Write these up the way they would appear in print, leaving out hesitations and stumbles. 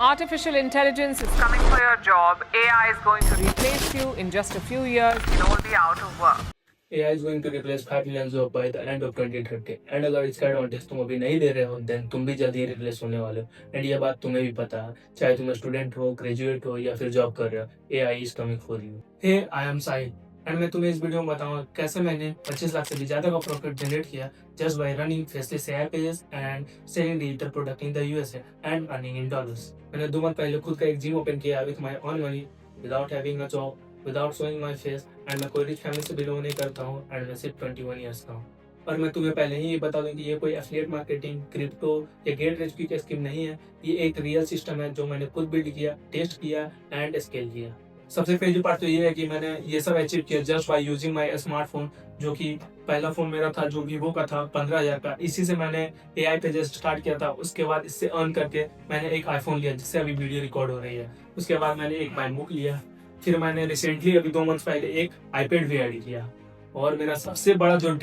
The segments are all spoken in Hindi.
Artificial intelligence is coming for your job. AI is going to replace you in just a few years. You'll all be out of work. AI is going to replace 5 million jobs by the end of 2030 and अगर इसका एडवांटेज तुम अभी नहीं ले रहे हो देन तुम भी जल्दी ही रिप्लेस होने वाले हो एंड ये बात तुम्हें भी पता है चाहे तुम स्टूडेंट हो ग्रेजुएट हो या फिर जॉब कर रहे हो AI is coming for you. Hey I am Sahil and मैं तुम्हें इस वीडियो में बताऊंगा कैसे मैंने 25 लाख से भी ज़्यादा का प्रॉफिट जनरेट किया just by running faceless AI pages and selling digital product in the USA and earning in dollars. मैंने 2 मंथ पहले खुद का एक जिम ओपन किया with my on money without having a job without showing my face and मैं कोई रिच फैमिली से बिलोंग नहीं करता हूँ एंड मैं सिर्फ 21 ईयर्स का हूँ। और मैं तुम्हें पहले ही ये बता दूं कि ये कोई एफिलिएट मार्केटिंग क्रिप्टो या गेट रिच की स्कीम नहीं है। ये एक रियल सिस्टम है जो मैंने खुद बिल्ड किया टेस्ट किया एंड स्केल किया। सबसे पहली बात तो ये है कि मैंने ये सब अचीव किया just by using my smartphone जो कि पहला फोन मेरा था जो वीवो का था 15,000 का। इसी से मैंने AI पेजेस स्टार्ट किया था। उसके बाद इससे अर्न करके मैंने एक आईफोन लिया जिससे अभी वीडियो रिकॉर्ड हो रही है। उसके बाद मैंने एक मैकबुक लिया। फिर मैंने रिसेंटली अभी 2 मंथ पहले एक आईपैड भी ऐड किया। और मेरा सबसे बड़ा जो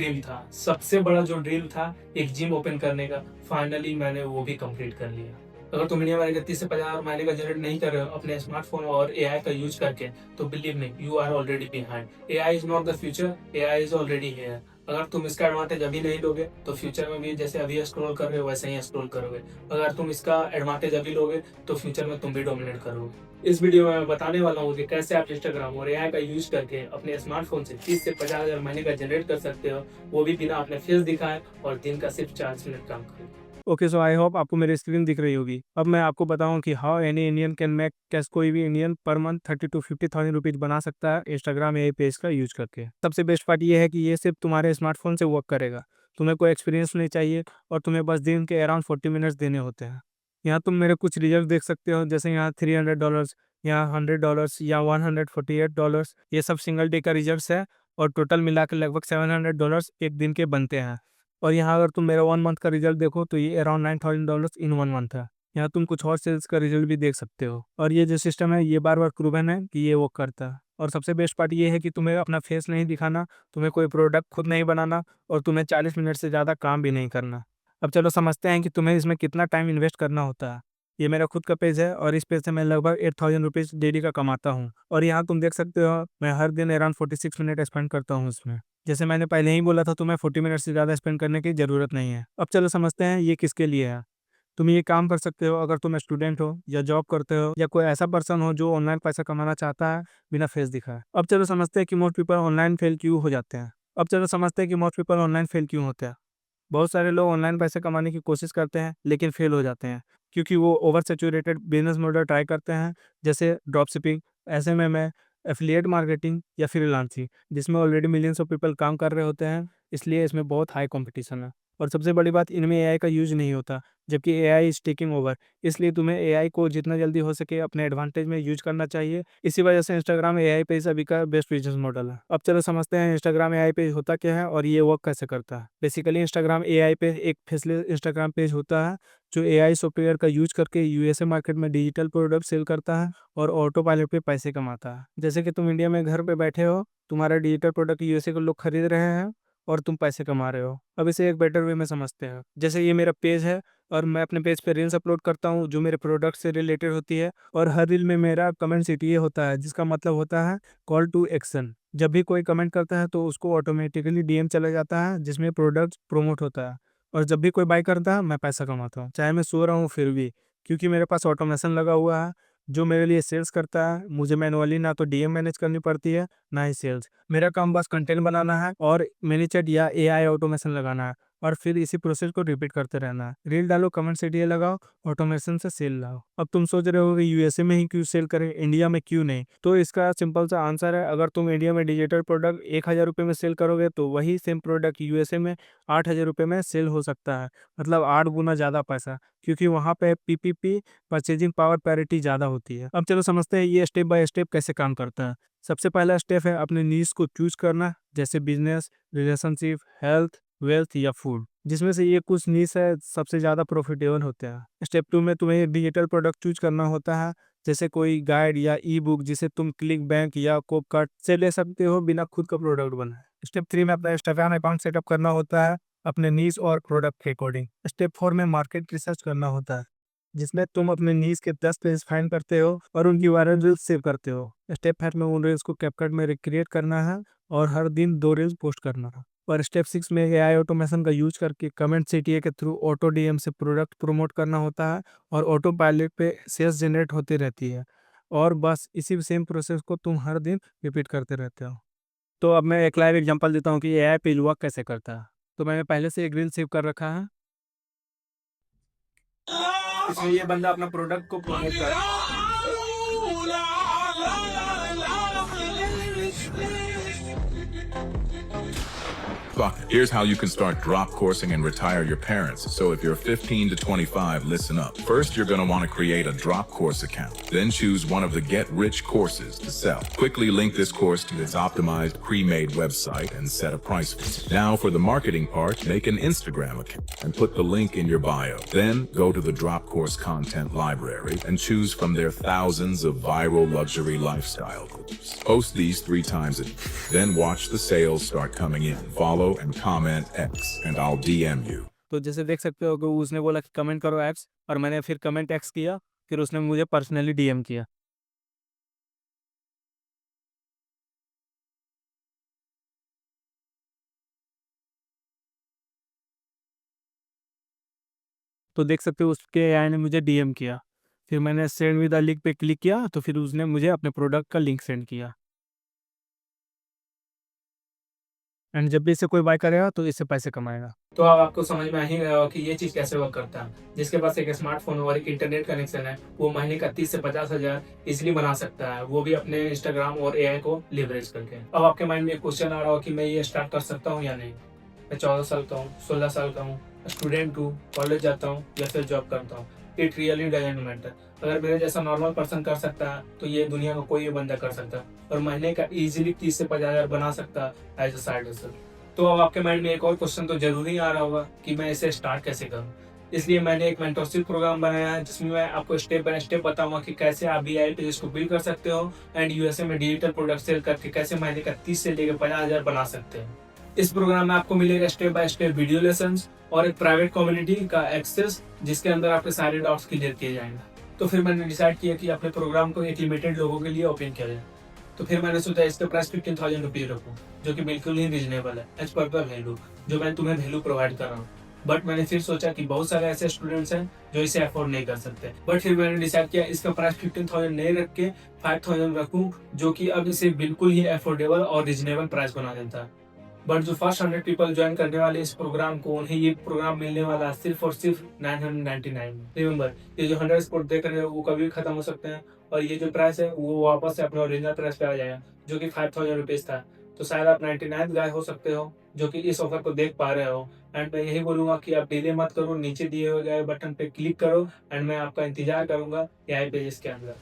ड्रीम था एक जिम ओपन करने का फाइनली मैंने वो भी कंप्लीट कर लिया। अगर तुम इंडिया में 30 से 50 महीने का जनरेट नहीं कर रहे हो अपने स्मार्टफोन और AI का यूज करके तो believe me you are already behind. AI is not the future, AI is already here. अगर तुम इसका एडवांटेज अभी नहीं लोगे तो फ्यूचर में भी जैसे अभी स्क्रॉल कर रहे हो वैसे ही स्क्रॉल करोगे। अगर तुम इसका एडवांटेज अभी लोगे तो फ्यूचर में तुम भी डोमिनेट करोगे। इस वीडियो में मैं बताने वाला हूँ कि कैसे आप इंस्टाग्राम और AI का यूज करके अपने स्मार्टफोन से 30 से 50,000 महीने का जनरेट कर सकते हो, वो भी बिना अपने फेस दिखाए और दिन का सिर्फ 4 मिनट काम करें। ओके, सो आई होप आपको मेरी स्क्रीन दिख रही होगी। अब मैं आपको बताऊं कि how any Indian can make cash. कोई भी Indian per month 30 to 50,000 rupees बना सकता है इंस्टाग्राम AI पेज का यूज करके। सबसे बेस्ट पार्ट ये है कि ये सिर्फ तुम्हारे स्मार्टफोन से वर्क करेगा। तुम्हें कोई एक्सपीरियंस नहीं चाहिए और तुम्हें बस दिन के अराउंड 40 मिनट्स देने होते हैं। यहाँ तुम मेरे कुछ रिजल्ट देख सकते हो, जैसे यहाँ $300, यहाँ $100 या $148। ये सब सिंगल डे का रिजल्ट है और टोटल मिला के लगभग $700 एक दिन के बनते हैं। और यहाँ अगर तुम मेरा 1 मंथ का रिजल्ट देखो तो ये अराउंड $9,000 इन 1 मंथ है। यहाँ तुम कुछ और सेल्स का रिजल्ट भी देख सकते हो और ये जो सिस्टम है ये बार बार प्रूवन है कि ये वर्क करता है। और सबसे बेस्ट पार्ट ये है कि तुम्हें अपना फेस नहीं दिखाना, तुम्हें कोई प्रोडक्ट खुद नहीं बनाना और तुम्हें 40 मिनट से ज़्यादा काम भी नहीं करना। अब चलो समझते हैं कि तुम्हें इसमें कितना टाइम इन्वेस्ट करना होता है। ये मेरा खुद का पेज है और इस पेज से मैं लगभग 8,000 रुपीज़ डेली का कमाता हूँ। और यहाँ तुम देख सकते हो मैं हर दिन अराउंड 46 मिनट स्पेंड करता हूँ इसमें। जैसे मैंने पहले ही बोला था तुम्हें 40 मिनट से ज़्यादा स्पेंड करने की ज़रूरत नहीं है। अब चलो समझते हैं ये किसके लिए है। तुम ये काम कर सकते हो अगर तुम स्टूडेंट हो या जॉब करते हो या कोई ऐसा पर्सन हो जो ऑनलाइन पैसा कमाना चाहता है बिना फेस दिखाए। अब चलो समझते हैं कि मोस्ट पीपल ऑनलाइन फेल क्यों हो जाते हैं। बहुत सारे लोग ऑनलाइन पैसे कमाने की कोशिश करते हैं लेकिन फेल हो जाते हैं क्योंकि वो over saturated business model try करते हैं, जैसे drop shipping, SMM, affiliate marketing या फ्रीलांसिंग, जिसमें ऑलरेडी मिलियंस ऑफ पीपल काम कर रहे होते हैं। इसलिए इसमें बहुत हाई कंपटीशन है और सबसे बड़ी बात इनमें AI का यूज नहीं होता, जबकि AI इज टेकिंग ओवर। इसलिए तुम्हें AI को जितना जल्दी हो सके अपने एडवांटेज में यूज करना चाहिए। इसी वजह से इंस्टाग्राम AI पेज अभी का बेस्ट बिजनेस मॉडल है। अब चलो समझते हैं इंस्टाग्राम AI पेज होता क्या है और ये वर्क कैसे करता है। बेसिकली इंस्टाग्राम AI पेज एक फेसलेस इंस्टाग्राम पेज होता है जो AI सॉफ्टवेयर का यूज करके यूएसए मार्केट में डिजिटल प्रोडक्ट सेल करता है और ऑटो पायलट पे पैसे कमाता है। जैसे कि तुम इंडिया में घर पे बैठे हो, तुम्हारा डिजिटल प्रोडक्ट यूएसए के लोग खरीद रहे हैं और तुम पैसे कमा रहे हो। अब इसे एक बेटर वे में समझते हैं। जैसे ये मेरा पेज है और मैं अपने पेज पे रील्स अपलोड करता हूँ जो मेरे प्रोडक्ट से रिलेटेड होती है और हर रील में मेरा कमेंट सीटीए होता है जिसका मतलब होता है कॉल टू एक्शन। जब भी कोई कमेंट करता है तो उसको ऑटोमेटिकली DM चला जाता है जिसमें प्रोडक्ट प्रमोट होता है और जब भी कोई बाय करता है मैं पैसा कमाता हूँ, चाहे मैं सो रहा हूँ फिर भी, क्योंकि मेरे पास ऑटोमेशन लगा हुआ है जो मेरे लिए सेल्स करता है। मुझे मैनुअली ना तो DM मैनेज करनी पड़ती है ना ही सेल्स। मेरा काम बस कंटेंट बनाना है और मैनीचैट या AI ऑटोमेशन लगाना है और फिर इसी प्रोसेस को रिपीट करते रहना है। रील डालो, कमेंट सीटीए लगाओ, ऑटोमेशन से सेल लाओ। अब तुम सोच रहे हो कि यूएसए में ही क्यों सेल करें, इंडिया में क्यों नहीं? तो इसका सिंपल सा आंसर है, अगर तुम इंडिया में डिजिटल प्रोडक्ट 1,000 रुपये में सेल करोगे तो वही सेम प्रोडक्ट यूएसए में 8,000 रुपये में सेल हो सकता है। मतलब 8 गुना ज़्यादा पैसा, क्योंकि वहाँ पे PPP परचेजिंग पावर पैरिटी ज़्यादा होती है। अब चलो समझते हैं ये स्टेप बाय स्टेप कैसे काम करता है। सबसे पहला स्टेप है अपने नीश को चूज करना, जैसे बिजनेस, रिलेशनशिप, हेल्थ, वेल्थ या फूड। जिसमें से ये कुछ नीश है सबसे ज़्यादा प्रॉफिटेबल होते हैं। स्टेप 2 में तुम्हें डिजिटल प्रोडक्ट चूज करना होता है, जैसे कोई गाइड या ई बुक जिसे तुम क्लिक बैंक या कोपकट से ले सकते हो बिना खुद का प्रोडक्ट बनाए। स्टेप 3 में अपना इंस्टाग्राम अकाउंट सेटअप करना होता है अपने नीश और प्रोडक्ट के अकॉर्डिंग। स्टेप 4 में मार्केट रिसर्च करना होता है। जिसमें तुम अपने नीज के 10 पेज फाइंड करते हो और उनकी वायरल रील्स सेव करते हो। स्टेप 5 में उन रील्स को कैपकट में रिक्रिएट करना है और हर दिन 2 रील्स पोस्ट करना है। और स्टेप 6 में एआई ऑटोमेशन का यूज करके कमेंट सीटीए के थ्रू ऑटो डीएम से प्रोडक्ट प्रमोट करना होता है और ऑटो पायलट पे सेल्स जनरेट होती रहती है। और बस इसी सेम प्रोसेस को तुम हर दिन रिपीट करते रहते हो। तो अब मैं एक लाइव एग्जांपल देता हूँ कि एआई पेज वर्क कैसे करता है। तो मैंने पहले से एक रील सेव कर रखा है। इसमें ये बंदा अपना प्रोडक्ट को प्रमोट कर रहा है। Here's how you can start drop coursing and retire your parents. So if you're 15 to 25, listen up. First, you're going to want to create a drop course account. Then choose one of the get rich courses to sell. Quickly link this course to its optimized pre-made website and set a price for it. Now for the marketing part, make an Instagram account and put the link in your bio. Then go to the drop course content library and choose from their thousands of viral luxury lifestyle groups. Post these 3 times a day. Then watch the sales start coming in. Follow and comment X and I'll DM you. तो जैसे देख सकते हो कि उसने बोला कि कमेंट करो एक्स और मैंने फिर कमेंट एक्स किया, फिर उसने मुझे पर्सनली डीएम किया। तो देख सकते हो उसके एआई ने मुझे डीएम किया। फिर मैंने सेंड विद द लिंक पे क्लिक किया तो फिर उसने मुझे अपने प्रोडक्ट का लिंक सेंड किया। एंड जब भी इसे कोई बाय करेगा तो इससे पैसे कमाएगा। तो अब आपको समझ में आ ही रहा होगा कि ये चीज़ कैसे वर्क करता है। जिसके पास एक स्मार्टफोन और एक इंटरनेट कनेक्शन है वो महीने का 30 से 50 हज़ार इजिली बना सकता है, वो भी अपने इंस्टाग्राम और एआई को लिवरेज करके। अब आपके माइंड में एक क्वेश्चन आ रहा हो कि मैं ये स्टार्ट कर सकता हूँ या नहीं। मैं 14 साल का हूँ, 16 साल का हूँ, स्टूडेंट हूँ, कॉलेज जाता हूँ या फिर जॉब करता हूँ। It really doesn't matter. अगर मेरे जैसा नॉर्मल पर्सन कर सकता है तो ये दुनिया का कोई बंदा कर सकता है और महीने का इजीली 30 से 50 हज़ार बना सकता है एज अ साइड हसल। तो अब आपके माइंड में एक और क्वेश्चन तो जरूर ही आ रहा होगा कि मैं इसे स्टार्ट कैसे करूं। इसलिए मैंने एक मेंटरशिप प्रोग्राम बनाया है जिसमें मैं आपको स्टेप बाय स्टेप बताऊंगा कि कैसे आप बीआई पेज को बिल्ड कर सकते हो एंड यूएसए में डिजिटल प्रोडक्ट सेल करके कैसे महीने का 30 से लेकर 50 हज़ार बना सकते हैं। इस प्रोग्राम में आपको मिलेगा step by step video lessons और एक प्राइवेट कम्युनिटी का एक्सेस जिसके अंदर आपके सारे डाउट्स क्लियर किए जाएंगे। तो फिर मैंने डिसाइड किया कि अपने प्रोग्राम को एक लिमिटेड लोगों के लिए ओपन किया जाए। तो फिर मैंने सोचा इसका प्राइस 15,000 रुपये रखूँ जो कि बिल्कुल ही रीजनेबल है एज पर वैल्यू जो मैं तुम्हें वैल्यू प्रोवाइड कर रहा हूँ। बट मैंने फिर सोचा कि बहुत सारे ऐसे स्टूडेंट्स हैं जो इसे अफोर्ड नहीं कर सकते। बट फिर मैंने डिसाइड किया इसका प्राइस 15,000 नहीं रख के 5,000 रखूँ जो कि अब इसे बिल्कुल ही अफोर्डेबल और रीजनेबल प्राइस बना देता है। बट जो फर्स्ट 100 पीपल ज्वाइन करने वाले इस प्रोग्राम को उन्हें ये प्रोग्राम मिलने वाला है सिर्फ और सिर्फ 999 में। रिमेंबर ये जो 100 स्पॉट देख रहे हो वो कभी भी खत्म हो सकते हैं और ये जो प्राइस है वो वापस से अपने ओरिजिनल प्राइस पे आ जाएगा जो कि 5,000 रुपीज था। तो शायद आप 99 गाय हो सकते हो जो कि इस ऑफर को देख पा रहे हो। एंड मैं यही बोलूंगा कि आप डिले मत करो, नीचे दिए हुए गए बटन पे क्लिक करो एंड मैं आपका इंतजार करूंगा एआई पेजेस के अंदर।